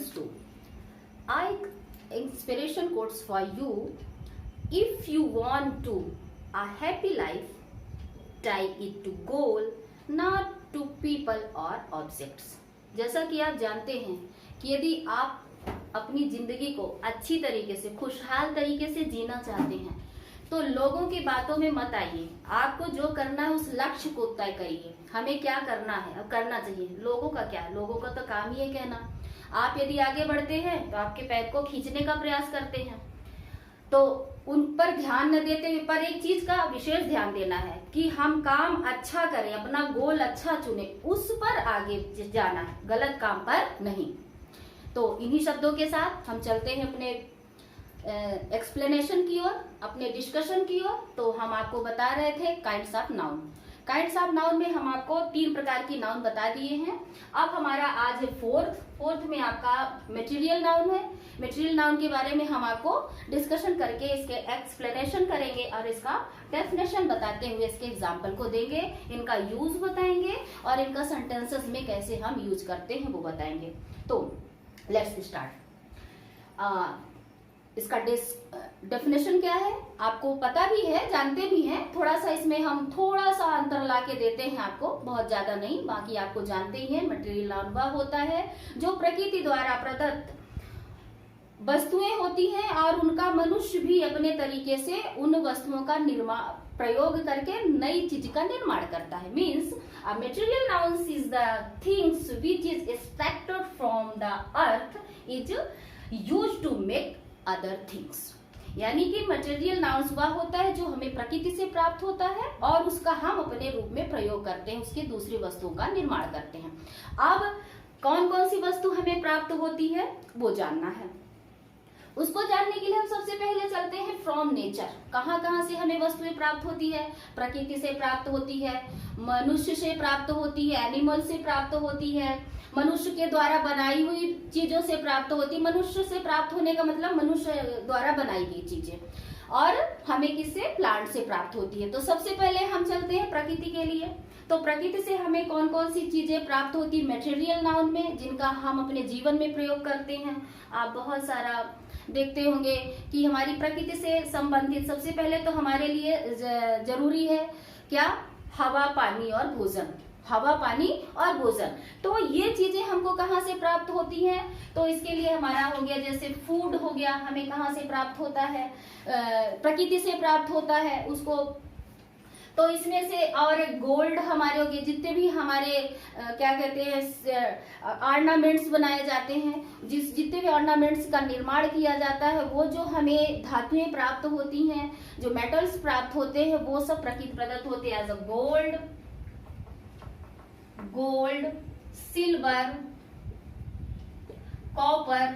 sentence 2. I inspiration quotes for you. If you want to a happy life, tie it to goal, not to people or objects. जैसा कि आप जानते हैं कि यदि आप अपनी जिंदगी को अच्छी तरीके से, खुशहाल तरीके से जीना चाहते हैं तो लोगों की बातों में मत आइए। आपको जो करना है उस लक्ष्य को तय करिए। हमें क्या करना है, अब करना चाहिए। लोगों का क्या, लोगों का तो काम ही है कहना। आप यदि आगे बढ़ते हैं तो आपके पैर को खींचने का प्रयास करते हैं, तो उन पर ध्यान न देते हुए, पर एक चीज का विशेष ध्यान देना है कि हम काम अच्छा करें, अपना गोल अच्छा चुने, उस पर आगे जाना है, गलत काम पर नहीं। तो इन्हीं शब्दों के साथ हम चलते हैं अपने एक्सप्लेनेशन की ओर, अपने डिस्कशन की ओर। तो हम आपको बता रहे थे kinds of noun. Kinds of noun में हम आपको 3 प्रकार की नाउन बता दिए हैं। अब हमारा आज है फोर्थ में आपका मटेरियल नाउन है। मटेरियल नाउन के बारे में हम आपको डिस्कशन करके इसके एक्सप्लेनेशन करेंगे और इसका डेफिनेशन बताते हुए इसके एग्जाम्पल को देंगे, इनका यूज बताएंगे और इनका सेंटेंसेस में कैसे हम यूज करते हैं वो बताएंगे। तो लेट्स स्टार्ट। इसका डेफिनेशन क्या है आपको पता भी है, जानते भी हैं। थोड़ा सा इसमें हम थोड़ा सा अंतर ला के देते हैं आपको, बहुत ज्यादा नहीं, बाकी आपको जानते ही हैं। मटेरियल नाउन वह होता है जो प्रकृति द्वारा प्रदत्त वस्तुएं होती हैं और उनका मनुष्य भी अपने तरीके से उन वस्तुओं का प्रयोग करके नई चीज का निर्माण करता है। Means a material nouns is the things which is extracted from the earth is used to make other things. यानी कि मटेरियल नाउन्स वह होता है जो हमें प्रकृति से प्राप्त होता है और उसका हम अपने रूप में प्रयोग करते हैं, उसकी दूसरी वस्तुओं का निर्माण करते हैं। अब कौन कौन सी वस्तु हमें प्राप्त होती है वो जानना है। उसको जानने के लिए हम सबसे पहले चलते हैं फ्रॉम नेचर। कहाँ कहाँ से हमें वस्तुएं प्राप्त होती है? प्रकृति से प्राप्त होती है, मनुष्य से प्राप्त होती है, एनिमल से प्राप्त होती है, मनुष्य के द्वारा बनाई हुई चीजों से प्राप्त होती है। मनुष्य से प्राप्त होने का मतलब मनुष्य द्वारा बनाई गई चीजें। और हमें किससे? प्लांट से प्राप्त होती है। तो सबसे पहले हम चलते हैं प्रकृति के लिए। तो प्रकृति से हमें कौन कौन सी चीजें प्राप्त होती है मटेरियल नाउन में, जिनका हम अपने जीवन में प्रयोग करते हैं। आप बहुत सारा देखते होंगे कि हमारी प्रकृति से संबंधित सबसे पहले तो हमारे लिए जरूरी है क्या? हवा, पानी और भोजन। हवा, पानी और भोजन। तो ये चीजें हमको कहाँ से प्राप्त होती हैं? तो इसके लिए हमारा हो गया जैसे फूड हो गया, हमें कहाँ से प्राप्त होता है? प्रकृति से प्राप्त होता है उसको। तो इसमें से और गोल्ड हमारे हो गए, जितने भी हमारे क्या कहते हैं ऑर्नामेंट्स बनाए जाते हैं, जितने भी ऑर्नामेंट्स का निर्माण किया जाता है, वो जो हमें धातुएं प्राप्त होती हैं, जो मेटल्स प्राप्त होते हैं, वो सब प्रकृति प्रदत्त होते हैं। As a gold, silver, copper,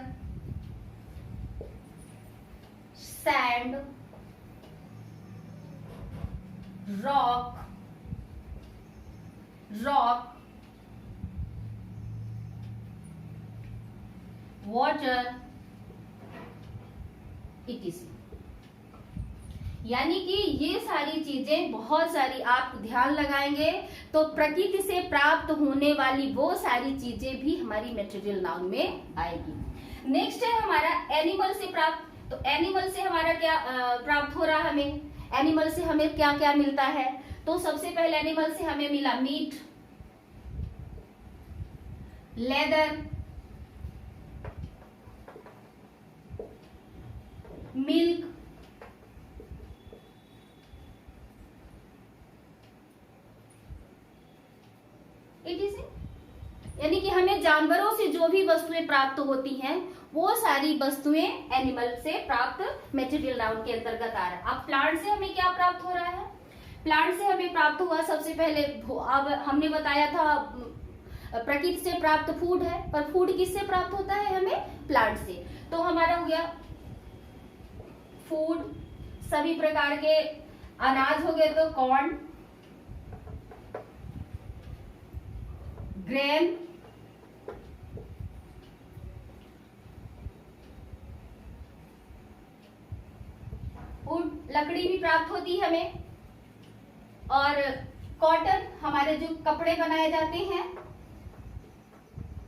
sand, rock, water, etc। यानी कि ये सारी चीजें, बहुत सारी आप ध्यान लगाएंगे तो प्रकृति से प्राप्त होने वाली वो सारी चीजें भी हमारी मटेरियल नाउन में आएगी। नेक्स्ट है हमारा एनिमल से प्राप्त। तो एनिमल से हमारा क्या प्राप्त हो रहा है? हमें एनिमल से हमें क्या क्या मिलता है? तो सबसे पहले एनिमल से हमें मिला मीट, लेदर, मिल्क, यानी कि हमें जानवरों से जो भी वस्तुएं प्राप्त होती हैं वो सारी वस्तुएं एनिमल से प्राप्त मटेरियल नाउन के अंतर्गत आ रहा है। अब प्लांट से हमें क्या प्राप्त हो रहा है? प्लांट से हमें प्राप्त हुआ सबसे पहले, अब हमने बताया था प्रकृति से प्राप्त फूड है, पर फूड किससे प्राप्त होता है? हमें प्लांट से। तो हमारा हो गया फूड, सभी प्रकार के अनाज हो गए, तो कॉर्न, ग्रेन, वुड, लकड़ी भी प्राप्त होती है हमें, और कॉटन, हमारे जो कपड़े बनाए जाते हैं,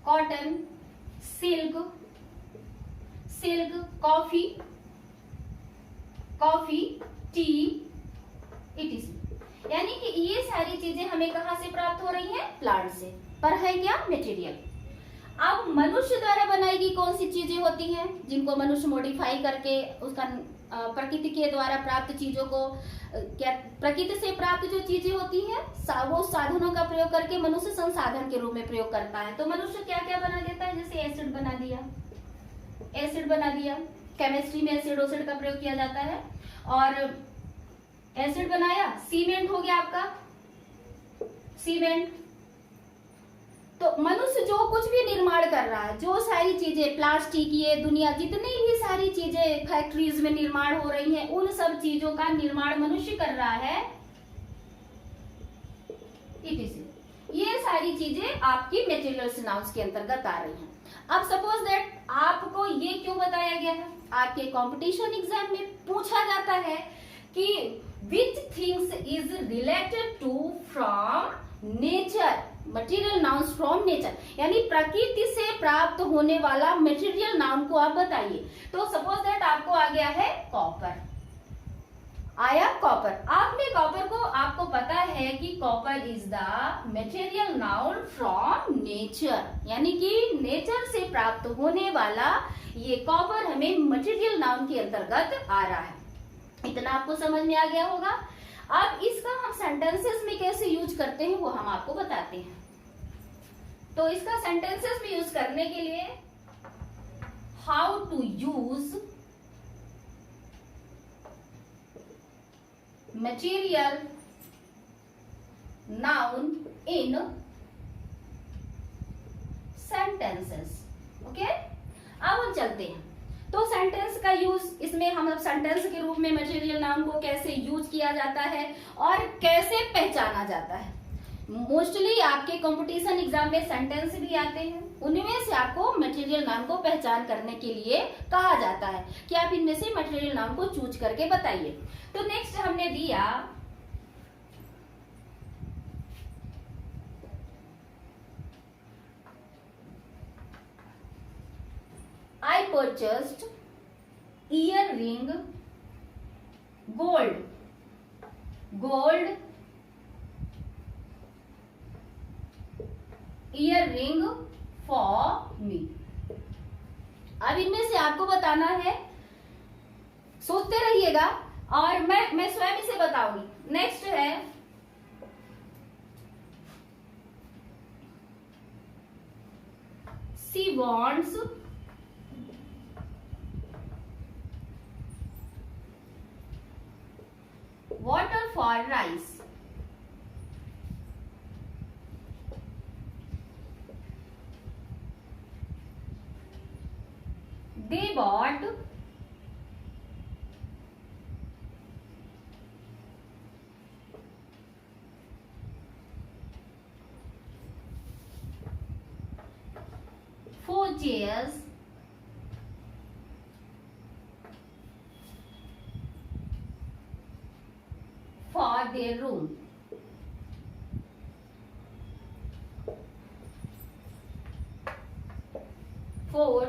cotton, silk, silk, coffee, T, etc.. यानी कि ये सारी चीजें हमें कहां से प्राप्त हो रही हैं? प्लांट से। पर है क्या? मटेरियल। अब मनुष्य द्वारा बनाई गई कौन सी चीजें होती हैं जिनको मनुष्य मॉडिफाई करके उसका प्रकृति के द्वारा प्राप्त चीजों को क्या प्रकृति से प्राप्त जो चीजें होती हैं वो साधनों का प्रयोग करके मनुष्य संसाधन के रूप में प्रयोग करता है। तो मनुष्य क्या क्या बना देता है? जैसे एसिड बना दिया, केमिस्ट्री में एसिड का प्रयोग किया जाता है। और एसिड बनाया, सीमेंट हो गया आपका, सीमेंट। तो मनुष्य जो कुछ भी निर्माण कर रहा है, जो सारी चीजें प्लास्टिक, ये दुनिया जितनी भी सारी चीजें फैक्ट्रीज में निर्माण हो रही हैं, उन सब चीजों का निर्माण मनुष्य कर रहा है। ये सारी चीजें आपकी मटेरियल्स नाउन्स के अंतर्गत आ रही हैं। अब सपोज दैट आपको ये क्यों बताया गया है? आपके कंपटीशन एग्जाम में पूछा जाता है कि which things is related to from nature, material nouns from nature, यानी प्रकृति से प्राप्त होने वाला मटेरियल नाउन को आप बताइए। तो सपोज दैट आपको आ गया है कॉपर, आया कॉपर। आपने कॉपर को, आपको पता है कि copper is the material noun from nature, यानी कि नेचर से प्राप्त होने वाला ये कॉपर हमें मटेरियल नाउन के अंतर्गत आ रहा है। इतना आपको समझ में आ गया होगा। अब इसका हम सेंटेंसेस में कैसे यूज करते हैं वो हम आपको बताते हैं। तो इसका सेंटेंसेस में यूज करने के लिए how to use material noun in sentences. Okay, अब हम चलते हैं। तो सेंटेंस का यूज, इसमें हम अब सेंटेंस के रूप में मटेरियल नाउन को कैसे यूज किया जाता है और कैसे पहचाना जाता है। मोस्टली आपके कंपटीशन एग्जाम में सेंटेंस भी आते हैं, उनमें से आपको मटेरियल नाउन को पहचान करने के लिए कहा जाता है कि आप इनमें से मटेरियल नाउन को चूज करके बताइए। तो नेक्स्ट हमने दिया I purchased earring, gold earring for me। अब इनमें से आपको बताना है, सोचते रहिएगा और मैं स्वयं इसे बताऊंगी। नेक्स्ट है she wants water for rice। They bought four chairs for their room। Four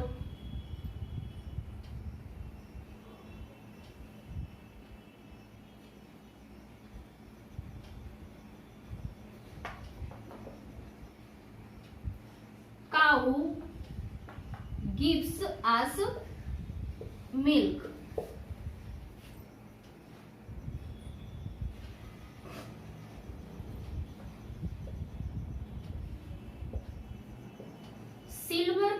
cow gives us milk। Silver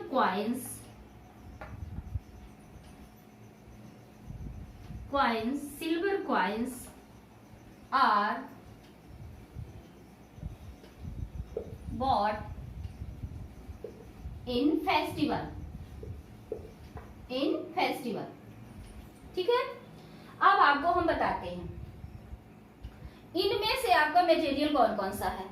coins are bought in festival। ठीक है। अब आपको हम बताते हैं इनमें से आपका मटेरियल कौन कौन सा है।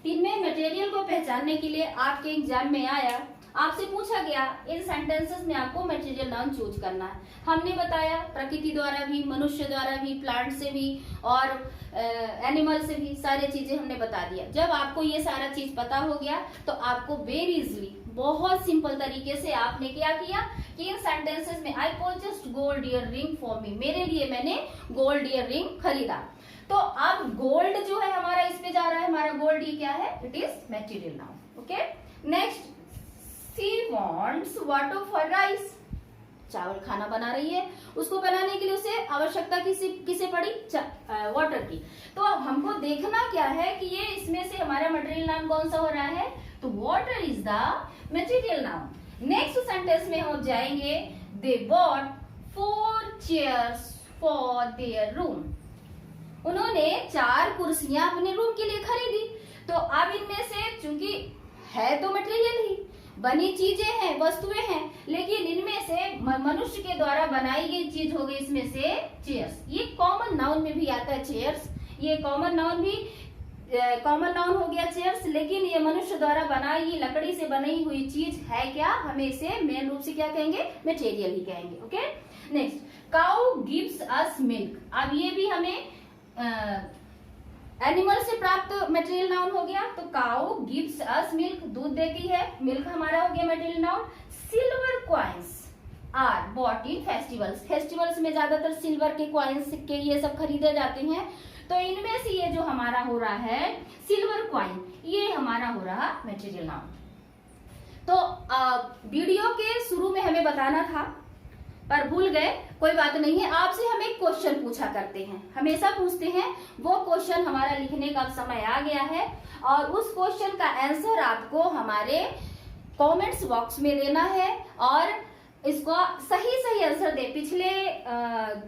इनमें मटेरियल को पहचानने के लिए आपके एग्जाम में आया, आपसे पूछा गया इन सेंटेंसेस में आपको मटेरियल नाउन चूज करना है। हमने बताया प्रकृति द्वारा भी, मनुष्य द्वारा भी, प्लांट से भी और एनिमल से भी, सारी चीजें हमने बता दिया। जब आपको ये सारा चीज पता हो गया तो आपको वेरी इजिली, बहुत सिंपल तरीके से आपने क्या किया कि इन सेंटेंसेस में I purchased gold earring for me, मेरे लिए मैंने गोल्ड ईयर रिंग खरीदा। तो अब गोल्ड जो है हमारा इस पे जा रहा है, हमारा गोल्ड ये क्या है, it is material noun. Okay, next, she wants water for rice, चावल खाना बना रही है, उसको बनाने के लिए उसे आवश्यकता किसे पड़ी, वाटर की। तो अब हमको देखना क्या है कि ये इसमें से हमारा मटेरियल नाउन कौन सा हो रहा है, तो water is the material noun. Next sentence में हम जाएंगे, they bought 4 chairs for their room, उन्होंने 4 कुर्सियां अपने रूम के लिए खरीदी। तो अब इनमें से चूंकि है तो मटेरियल ही, बनी चीजें हैं, वस्तुएं हैं, लेकिन इनमें से मनुष्य के द्वारा बनाई गई चीज हो गई इसमें से चेयर्स। ये कॉमन नाउन में भी आता है चेयर्स, ये कॉमन नाउन हो गया चेयर्स, लेकिन ये मनुष्य द्वारा बनाई गई लकड़ी से बनी हुई चीज है क्या, हमें इसे मेन रूप से क्या कहेंगे, मटेरियल ही कहेंगे। Okay, next, cow gives us milk, अब ये भी हमें एनिमल से प्राप्त मटेरियल नाउन हो गया। तो काउ गिव्स अस मिल्क, दूध देती है, मिल्क हमारा हो गया material noun. Silver coins are bought in festivals, festivals में ज्यादातर सिल्वर के कॉइन्स, सिक्के, ये सब खरीदे जाते हैं। तो इनमें से ये जो हमारा हो रहा है सिल्वर कॉइन, ये हमारा हो रहा मटेरियल नाउन। तो वीडियो के शुरू में हमें बताना था पर भूल गए, कोई बात नहीं है। आपसे हम एक क्वेश्चन पूछा करते हैं, हमेशा पूछते हैं, वो क्वेश्चन हमारा लिखने का समय आ गया है और उस क्वेश्चन का आंसर आपको हमारे कमेंट्स बॉक्स में देना है और इसको सही आंसर दे। पिछले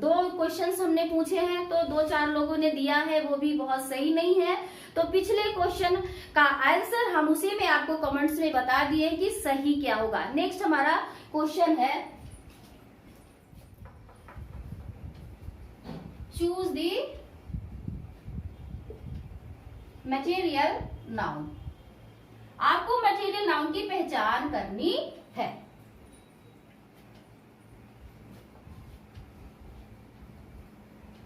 2 क्वेश्चंस हमने पूछे हैं तो 2-4 लोगों ने दिया है, वो भी बहुत सही नहीं है। तो पिछले क्वेश्चन का आंसर हम उसी में आपको कमेंट्स में बता दिए कि सही क्या होगा। नेक्स्ट हमारा क्वेश्चन है, चूज द मटेरियल नाउन, आपको मटेरियल नाउन की पहचान करनी है।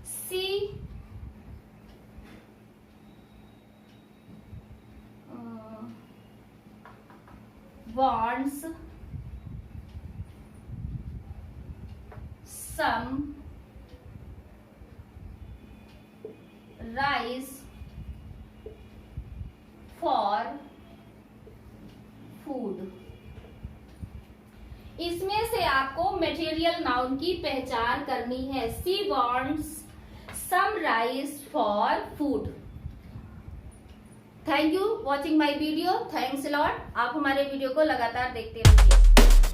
सी wants some rice for food, इसमें से आपको मटेरियल नाउन की पहचान करनी है। सी wants some rice for food। Thank you watching my video, thanks a lot. आप हमारे वीडियो को लगातार देखते रहिए।